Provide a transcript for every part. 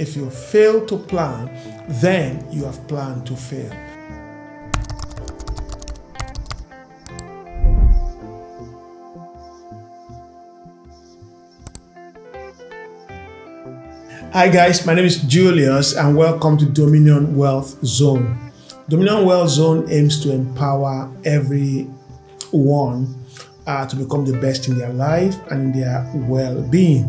If you fail to plan, then you have planned to fail. Hi guys, my name is Julius and welcome to Dominion Wealth Zone. Dominion Wealth Zone aims to empower everyone to become the best in their life and in their well-being.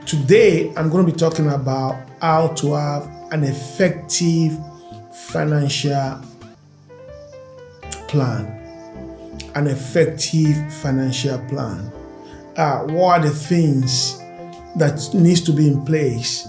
Today, I'm going to be talking about how to have an effective financial plan. An effective financial plan. What are the things that needs to be in place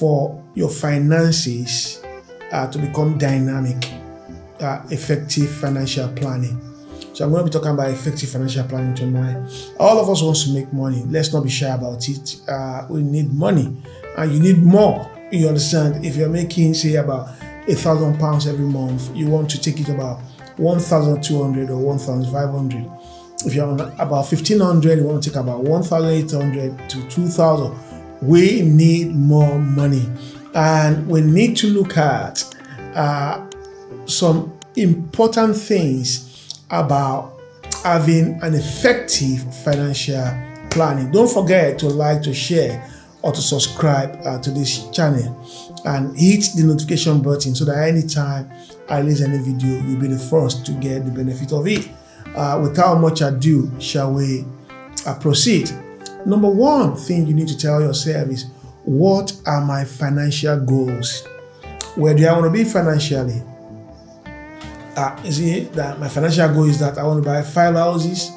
for your finances to become dynamic? Effective financial planning. So I'm going to be talking about effective financial planning tonight. All of us want to make money. Let's not be shy about it. We need money, and you need more. You understand? If you're making, say, about £1,000 every month, you want to take it about 1,200 or 1,500. If you're on about 1,500, you want to take about 1,800 to 2,000. We need more money, and we need to look at some important things about having an effective financial planning. Don't forget to like, to share, or to subscribe to this channel and hit the notification button so that anytime I release any video, you'll be the first to get the benefit of it. Without much ado, shall we proceed? Number one thing you need to tell yourself is, what are my financial goals? Where do I want to be financially? Is it that my financial goal is that I want to buy 5 houses?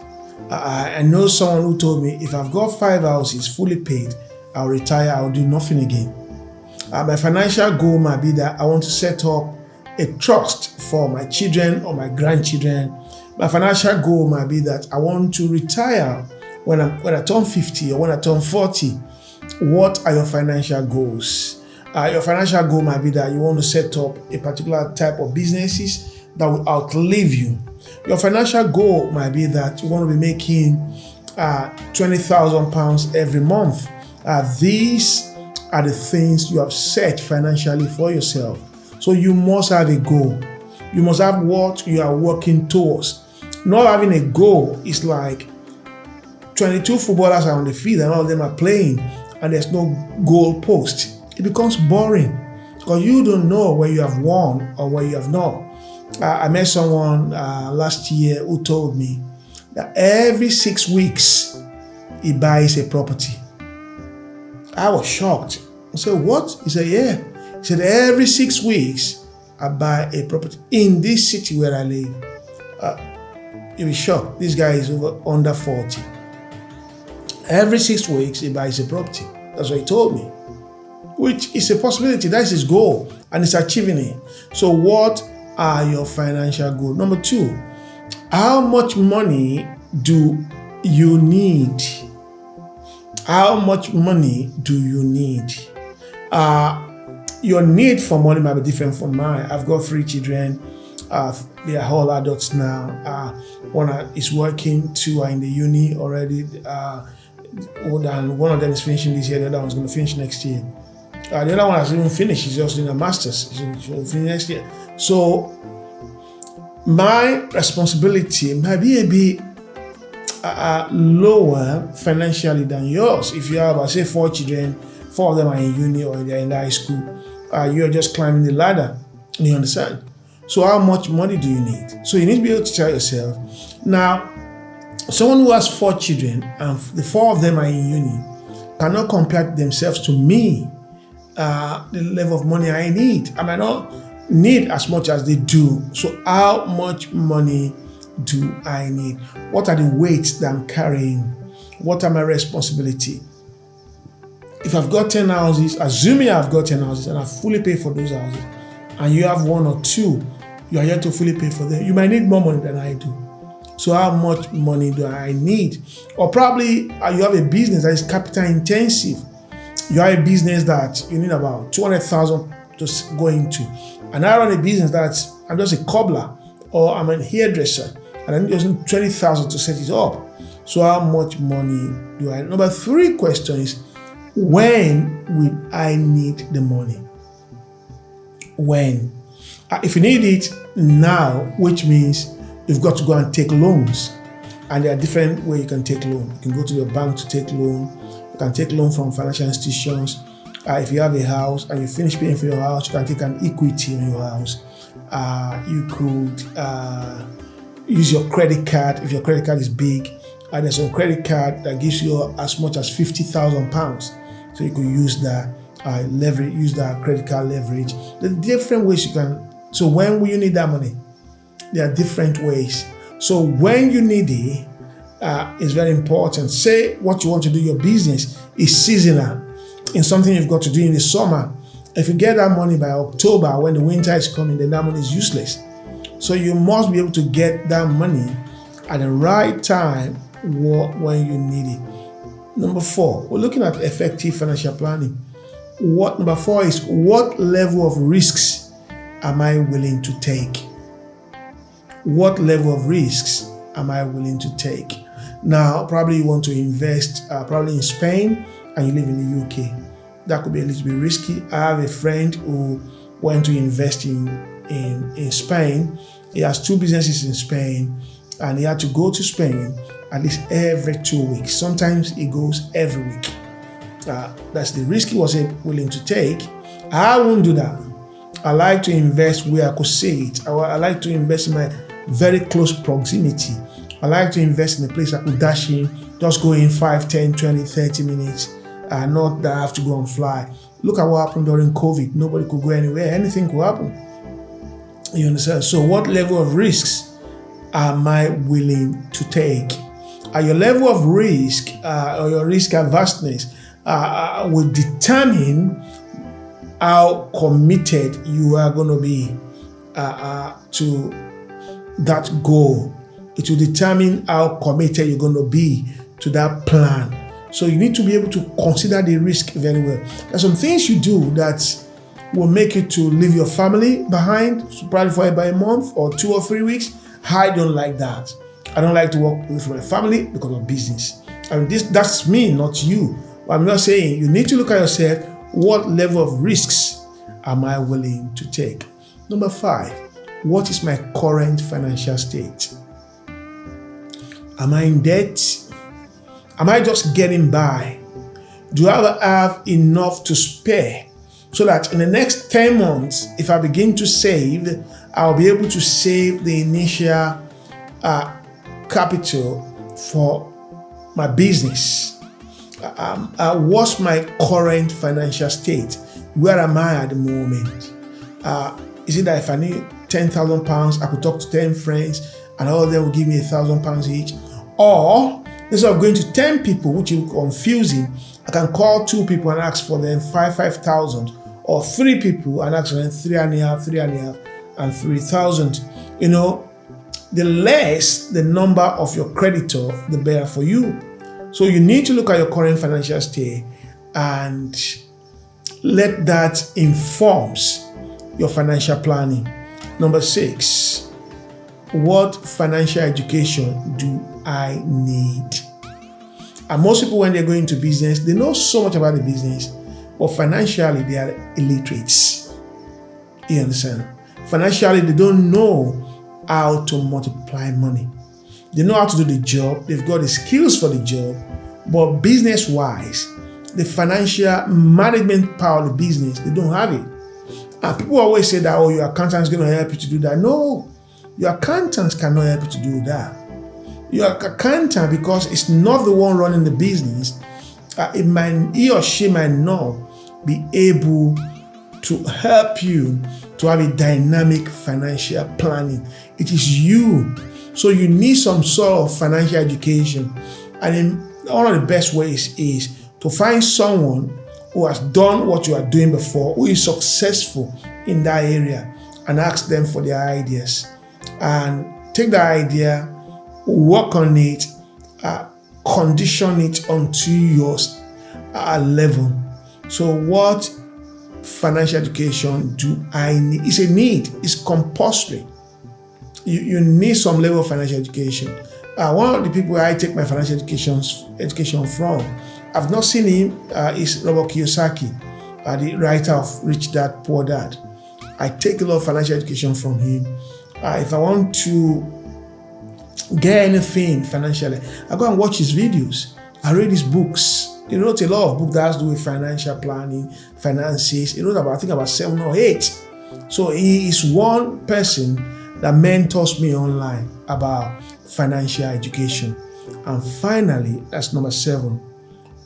I know someone who told me, if I've got 5 houses fully paid, I'll retire, I'll do nothing again. My financial goal might be that I want to set up a trust for my children or my grandchildren. My financial goal might be that I want to retire when I turn 50 or when I turn 40. What are your financial goals? Your financial goal might be that you want to set up a particular type of businesses that will outlive you. Your financial goal might be that you want to be making £20,000 every month. These are the things you have set financially for yourself. So you must have a goal. You must have what you are working towards. Not having a goal is like 22 footballers are on the field and all of them are playing and there's no goal post. It becomes boring because you don't know where you have won or where you have not. I met someone last year who told me that every 6 weeks he buys a property. I was shocked. I said, what? He said, yeah. He said, every 6 weeks I buy a property in this city where I live. You'll be shocked. This guy is under 40. Every 6 weeks he buys a property. That's what he told me. Which is a possibility. That's his goal. And he's achieving it. So what are your financial goals? Number 2, how much money do you need? How much money do you need? Your need for money might be different from mine. I've got 3 children. They are all adults now. One is working, 2 are in the uni already. And one of them is finishing this year, the other one's going to finish next year. The other one has even finished. She's just doing a master's. She'll finish next year. So my responsibility might be a bit lower financially than yours. If you have, say, 4 children, 4 of them are in uni or they're in high school, you're just climbing the ladder. You understand? So how much money do you need? So you need to be able to tell yourself. Now, someone who has 4 children and the 4 of them are in uni cannot compare themselves to me, the level of money I need. I might not need as much as they do. So how much money do I need? What are the weights that I'm carrying? What are my responsibility? If I've got 10 houses, assuming I've got 10 houses and I fully pay for those houses, and you have 1 or 2, you are yet to fully pay for them, you might need more money than I do. So how much money do I need? Or probably you have a business that is capital intensive. You have a business that you need about 200,000 to go into. And I run a business that I'm just a cobbler or I'm a hairdresser and I'm using 20,000 to set it up. So how much money do I need? Number 3 question is, When will I need the money? When? If you need it now, which means you've got to go and take loans. And there are different ways you can take loan. You can go to your bank to take loan. You can take loan from financial institutions. If you have a house and you finish paying for your house, you can take an equity on your house. You could use your credit card if your credit card is big. There's some credit card that gives you as much as £50,000. So you could use that leverage, use that credit card leverage. There are different ways you can. So when will you need that money? There are different ways. So when you need it, it's very important. Say what you want to do, your business is seasonal. In something you've got to do in the summer. If you get that money by October, when the winter is coming, then that money is useless. So you must be able to get that money at the right time when you need it. Number 4, we're looking at effective financial planning. Number 4 is, what level of risks am I willing to take? What level of risks am I willing to take? Now, probably you want to invest probably in Spain and you live in the UK. That could be a little bit risky. I have a friend who went to invest in Spain. He has 2 businesses in Spain and he had to go to Spain at least every 2 weeks. Sometimes he goes every week. That's the risk he wasn't willing to take. I won't do that. I like to invest where I could see it. I like to invest in my very close proximity. I like to invest in a place I could dash in, just go in 5, 10, 20, 30 minutes, not that I have to go and fly. Look at what happened during COVID. Nobody could go anywhere. Anything could happen. You understand? So what level of risks am I willing to take? Your level of risk or your risk averseness will determine how committed you are going to be to that goal. It will determine how committed you're going to be to that plan. So you need to be able to consider the risk very well. There's some things you do that will make you to leave your family behind, probably for about a month or 2 or 3 weeks. I don't like that. I don't like to work with my family because of business. And that's me, not you. I'm not saying you need to look at yourself. What level of risks am I willing to take? Number 5, what is my current financial state? Am I in debt? Am I just getting by? Do I have enough to spare so that in the next 10 months, if I begin to save, I'll be able to save the initial capital for my business? What's my current financial state? Where am I at the moment? Is it that if I need £10,000, I could talk to 10 friends and all of them will give me £1,000 each? Or instead of going to 10 people, which is confusing, I can call 2 people and ask for them 5,000, or 3 people and ask for them 3,500, and 3,000. You know, the less the number of your creditor, the better for you. So you need to look at your current financial state and let that informs your financial planning. Number 6, what financial education do I need? And most people, when they're going into business, they know so much about the business, but financially they are illiterates. You understand? Financially, they don't know how to multiply money. They know how to do the job. They've got the skills for the job, but business-wise, the financial management power of the business, they don't have it. And people always say that, oh, your accountant is going to help you to do that. No, your accountant cannot help you to do that. Your accountant, because it's not the one running the business, he or she might not be able to help you to have a dynamic financial planning. It is you. So you need some sort of financial education. And one of the best ways is to find someone who has done what you are doing before, who is successful in that area, and ask them for their ideas. And take that idea, work on it, condition it onto your level. So what financial education do I need? It's a need. It's compulsory. You need some level of financial education. One of the people I take my financial education from I've not seen him, is Robert Kiyosaki, the writer of Rich Dad, Poor Dad. I take a lot of financial education from him. If I want to get anything financially, I go and watch his videos. I read his books. He wrote a lot of books that has to do with financial planning, finances. He wrote about, I think, about 7 or 8. So he is one person that mentors me online about financial education. And finally, that's number 7.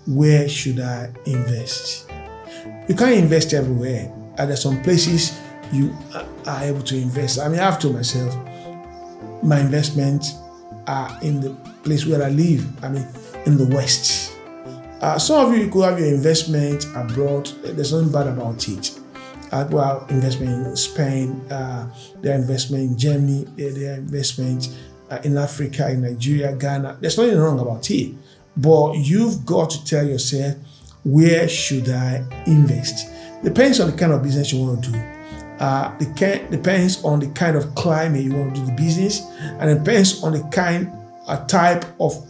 Where should I invest? You can't invest everywhere. And there's some places you are able to invest. I mean, I have told myself, my investments are in the place where I live. I mean, in the West. Some of you could have your investment abroad. There's nothing bad about it. People have investment in Spain, their investment in Germany, their investment in Africa, in Nigeria, Ghana. There's nothing wrong about it. But you've got to tell yourself, where should I invest? Depends on the kind of business you want to do. Depends on the kind of climate you want to do the business, and it depends on the kind, type of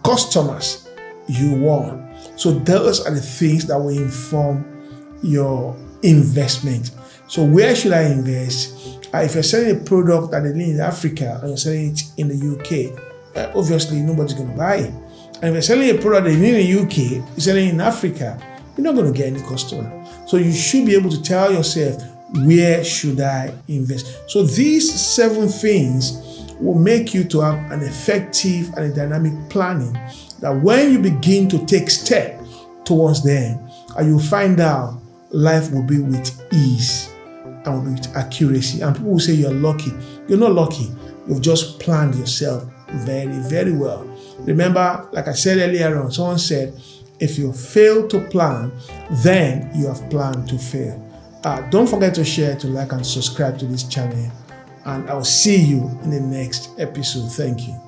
customers you want. So those are the things that will inform your investment. So where should I invest? If you're selling a product that they need in Africa and you're selling it in the UK, obviously nobody's going to buy it. And if you're selling a product that they need in the UK, you're selling it in Africa, you're not going to get any customer. So you should be able to tell yourself, where should I invest? So these 7 things will make you to have an effective and a dynamic planning, that when you begin to take steps towards them, and you'll find out life will be with ease and with accuracy. And people will say you're lucky. You're not lucky. You've just planned yourself very, very well. Remember, like I said earlier on, someone said, if you fail to plan, then you have planned to fail. Don't forget to share, to like, and subscribe to this channel. And I'll see you in the next episode. Thank you.